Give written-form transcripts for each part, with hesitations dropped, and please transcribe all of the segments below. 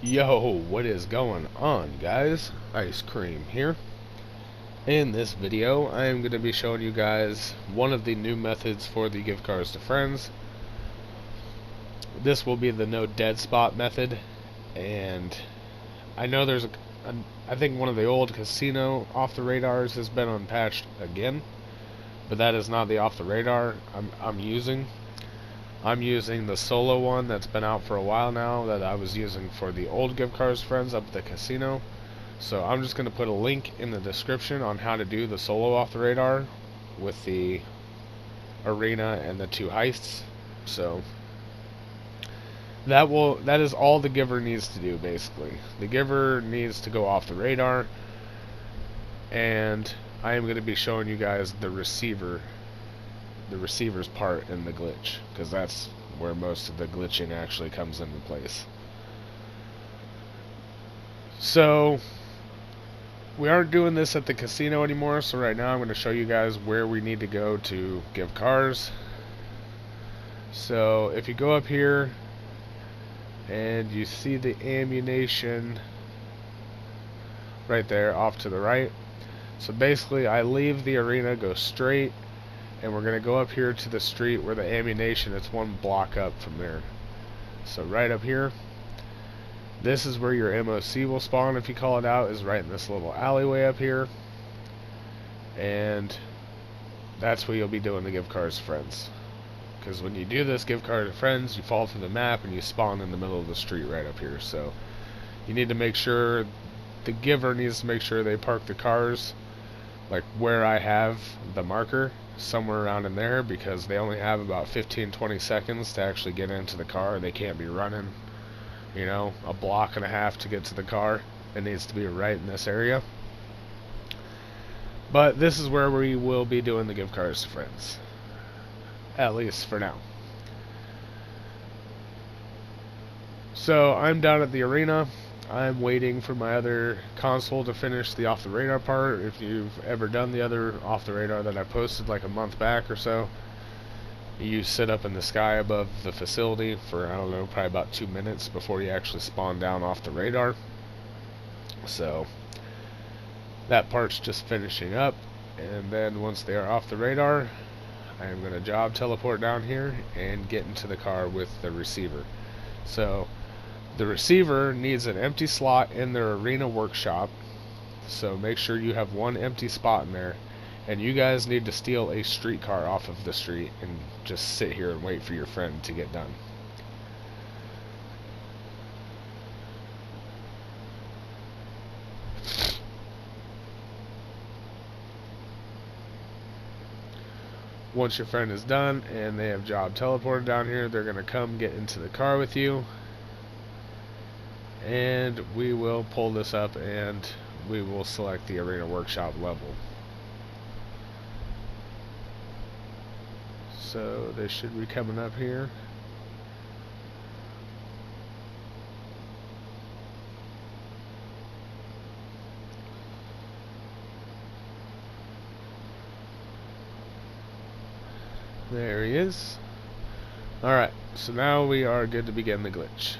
Yo, what is going on, guys? Ice Cream here. In this video, I am going to be showing you guys one of the new methods for the gift cards to friends. This will be the no dead spot method, and I know I think one of the old casino off the radars has been unpatched again, but that is not the off the radar I'm using. I'm using the solo one that's been out for a while now that I was using for the old gift cards friends up at the casino. So I'm just going to put a link in the description on how to do the solo off the radar with the arena and the 2 heists. So that is all the giver needs to do, basically. The giver needs to go off the radar, and I am going to be showing you guys the receiver's part in the glitch, because that's where most of the glitching actually comes into place. So we aren't doing this at the casino anymore, so right now I'm going to show you guys where we need to go to give cars. So if you go up here and you see the ammunition right there off to the right, so basically I leave the arena, go straight, and we're going to go up here to the street where the ammunition, it's 1 block up from there. So right up here, this is where your MOC will spawn if you call it out, is right in this little alleyway up here. And that's where you'll be doing the gift cards to friends. Because when you do this gift card to friends, you fall through the map and you spawn in the middle of the street right up here. So you need to make sure, the giver needs to make sure they park the cars like where I have the marker, somewhere around in there, because they only have about 15-20 seconds to actually get into the car. They can't be running, you know, a block and a half to get to the car. It needs to be right in this area. But this is where we will be doing the gift cards to friends, at least for now. So I'm down at the arena. I'm waiting for my other console to finish the off the radar part. If you've ever done the other off the radar that I posted like a month back or so, you sit up in the sky above the facility for, I don't know, probably about 2 minutes before you actually spawn down off the radar. So that part's just finishing up, and then once they are off the radar, I am going to job teleport down here and get into the car with the receiver. So the receiver needs an empty slot in their arena workshop, so make sure you have 1 empty spot in there, and you guys need to steal a streetcar off of the street and just sit here and wait for your friend to get done. Once your friend is done and they have job teleported down here, they're going to come get into the car with you, and we will pull this up and we will select the arena workshop level. So they should be coming up here. There he is. Alright, so now we are good to begin the glitch.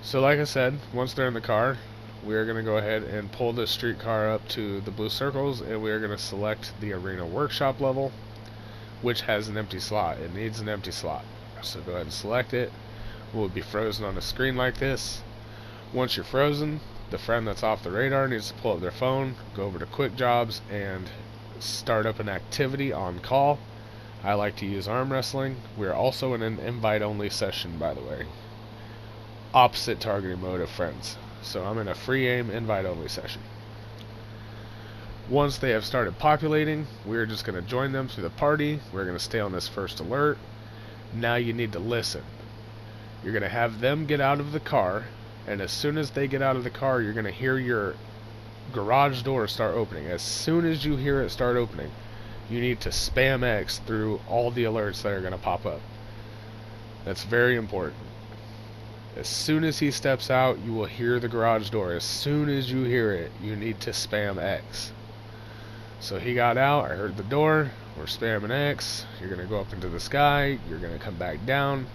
So like I said, once they're in the car, we are going to go ahead and pull this streetcar up to the blue circles, and we are going to select the arena workshop level, which has an empty slot. It needs an empty slot. So go ahead and select it. We'll be frozen on a screen like this. Once you're frozen, the friend that's off the radar needs to pull up their phone, go over to Quick Jobs, and start up an activity on call. I like to use arm wrestling. We're also in an invite-only session, by the way. Opposite targeting mode of friends. So I'm in a free aim invite-only session. Once they have started populating, we're just going to join them through the party. We're going to stay on this first alert. Now you need to listen. You're going to have them get out of the car, and as soon as they get out of the car, you're going to hear your garage door start opening. As soon as you hear it start opening, you need to spam X through all the alerts that are going to pop up. That's very important. As soon as he steps out, you will hear the garage door. As soon as you hear it, you need to spam X. So he got out, I heard the door, we're spamming X, you're going to go up into the sky, you're going to come back down,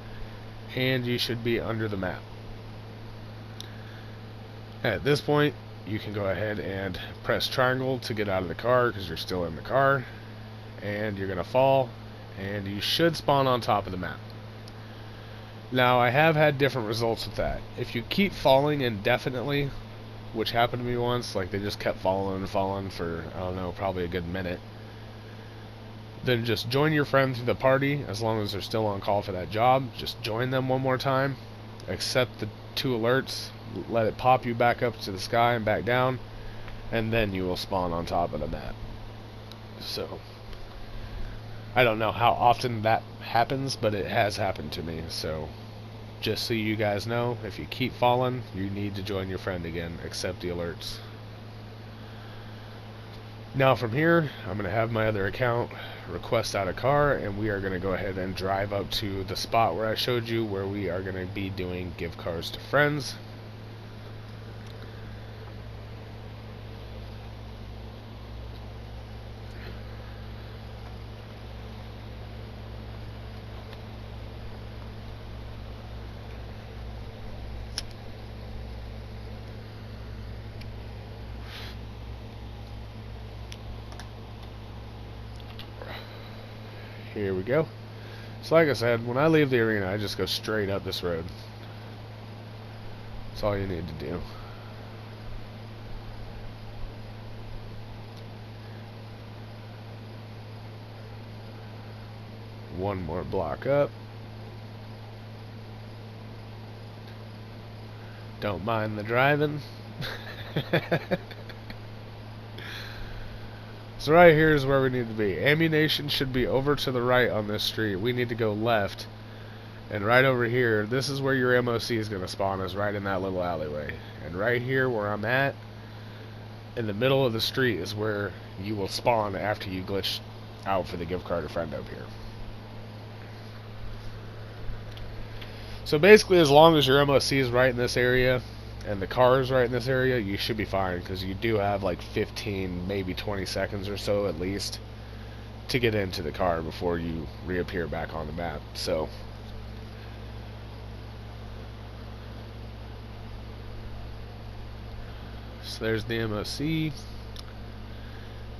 and you should be under the map. At this point, you can go ahead and press triangle to get out of the car because you're still in the car, and you're going to fall, and you should spawn on top of the map. Now, I have had different results with that. If you keep falling indefinitely, which happened to me once, like they just kept falling and falling for, I don't know, probably a good minute, then just join your friend through the party as long as they're still on call for that job. Just join them one more time, accept the 2 alerts, let it pop you back up to the sky and back down, and then you will spawn on top of the map. So, I don't know how often that happens, but it has happened to me. So, just so you guys know, if you keep falling, you need to join your friend again, accept the alerts. Now from here, I'm going to have my other account request out a car, and we are going to go ahead and drive up to the spot where I showed you, where we are going to be doing give cars to friends. Here we go. So like I said, when I leave the arena, I just go straight up this road. That's all you need to do. One more block up. Don't mind the driving. So right here is where we need to be. Ammunition should be over to the right on this street. We need to go left. And right over here, this is where your MOC is going to spawn, is right in that little alleyway. And right here where I'm at, in the middle of the street, is where you will spawn after you glitch out for the gift card to friend up here. So basically, as long as your MOC is right in this area, and the car is right in this area, you should be fine, because you do have like 15, maybe 20 seconds or so at least to get into the car before you reappear back on the map. So there's the MOC.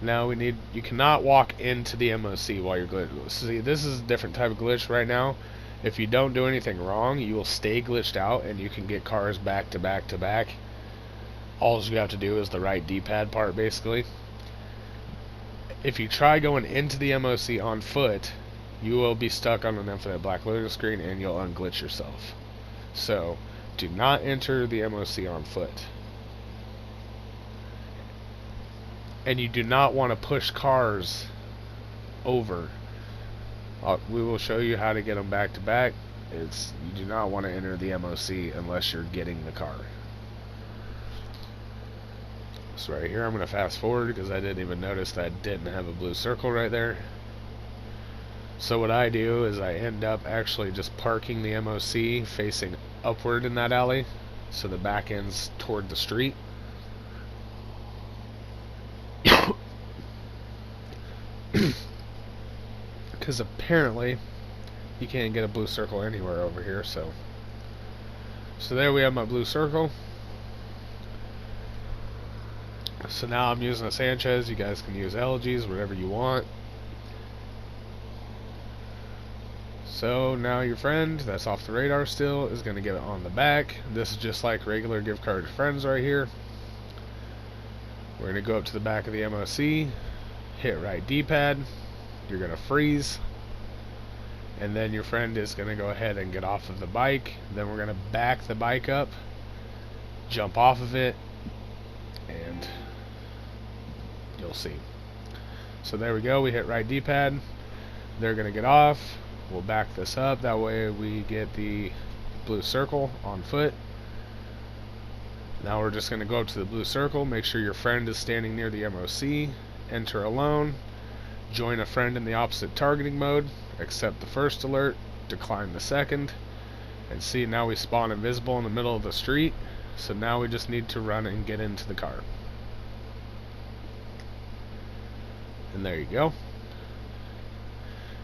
Now we need, you cannot walk into the MOC while you're glitched. See, this is a different type of glitch right now. If you don't do anything wrong, you will stay glitched out, and you can get cars back to back to back. All you have to do is the right D-pad part, basically. If you try going into the MOC on foot, you will be stuck on an infinite black loading screen, and you'll unglitch yourself. So, do not enter the MOC on foot. And you do not want to push cars over. We will show you how to get them back to back. You do not want to enter the MOC unless you're getting the car. So right here, I'm going to fast forward because I didn't even notice that I didn't have a blue circle right there. So what I do is I end up actually just parking the MOC facing upward in that alley, so the back end's toward the street. Because apparently you can't get a blue circle anywhere over here. So there we have my blue circle. So now I'm using a Sanchez. You guys can use LGs, whatever you want. So now your friend that's off the radar still is going to get it on the back. This is just like regular gift card to friends right here. We're going to go up to the back of the MOC, hit right D-pad. You're going to freeze, and then your friend is going to go ahead and get off of the bike. Then we're going to back the bike up, jump off of it, and you'll see. So there we go, we hit right D-pad. They're going to get off. We'll back this up, that way we get the blue circle on foot. Now we're just going to go up to the blue circle, make sure your friend is standing near the MOC, enter alone, join a friend in the opposite targeting mode, accept the first alert, decline the second, and see, now we spawn invisible in the middle of the street. So now we just need to run and get into the car. And there you go.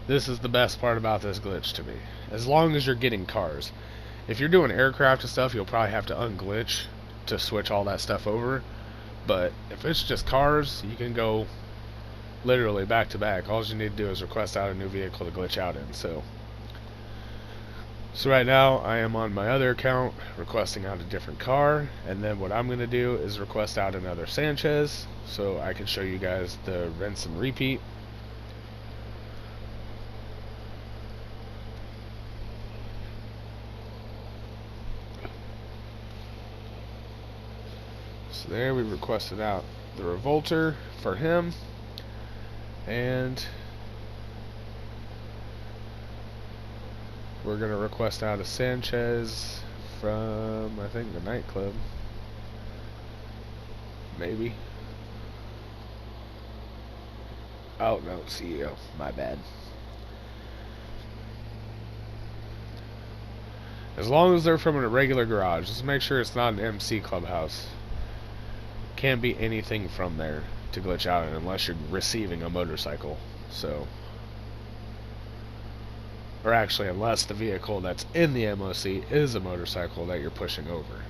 This is the best part about this glitch to me. As long as you're getting cars. If you're doing aircraft and stuff, you'll probably have to unglitch to switch all that stuff over. But if it's just cars, you can go literally back to back. All you need to do is request out a new vehicle to glitch out in. So right now I am on my other account requesting out a different car, and then what I'm going to do is request out another Sanchez so I can show you guys the rinse and repeat. So there, we requested out the Revolter for him, and we're going to request out a Sanchez from, I think, the nightclub. Maybe. Oh, no, CEO. My bad. As long as they're from a regular garage, just make sure it's not an MC clubhouse. Can't be anything from there to glitch out in unless you're receiving a motorcycle. So, or actually, unless the vehicle that's in the MOC is a motorcycle that you're pushing over,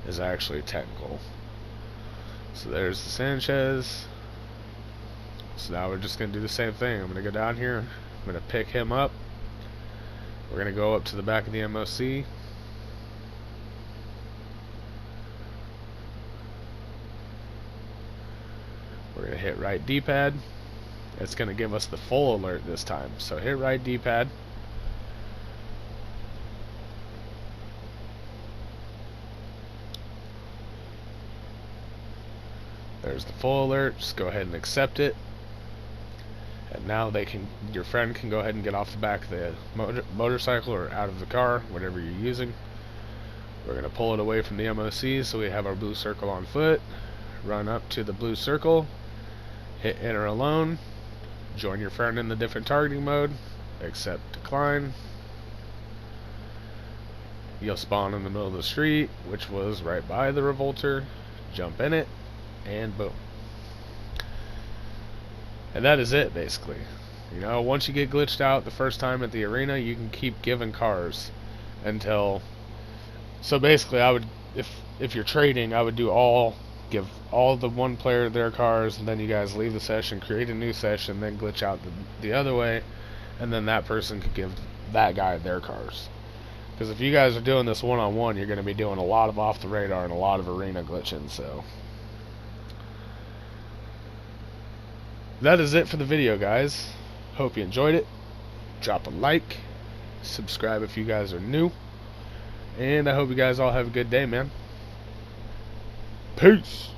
is actually technical. So there's the Sanchez. So now we're just going to do the same thing. I'm going to go down here. I'm going to pick him up. We're going to go up to the back of the MOC. We're going to hit right D-pad. It's going to give us the full alert this time. So hit right D-pad. There's the full alert. Just go ahead and accept it. And now your friend can go ahead and get off the back of the motorcycle or out of the car, whatever you're using. We're going to pull it away from the MOC so we have our blue circle on foot. Run up to the blue circle. Hit enter alone. Join your friend in the different targeting mode. Accept decline. You'll spawn in the middle of the street, which was right by the Revolter. Jump in it, and boom. And that is it, basically. You know, once you get glitched out the first time at the arena, you can keep giving cars until... So basically, I would, if you're trading, I would give all the one player their cars, and then you guys leave the session, create a new session, then glitch out the other way, and then that person could give that guy their cars. Because if you guys are doing this one-on-one, you're going to be doing a lot of off the radar and a lot of arena glitching, so... That is it for the video, guys. Hope you enjoyed it. Drop a like. Subscribe if you guys are new. And I hope you guys all have a good day, man. Peace.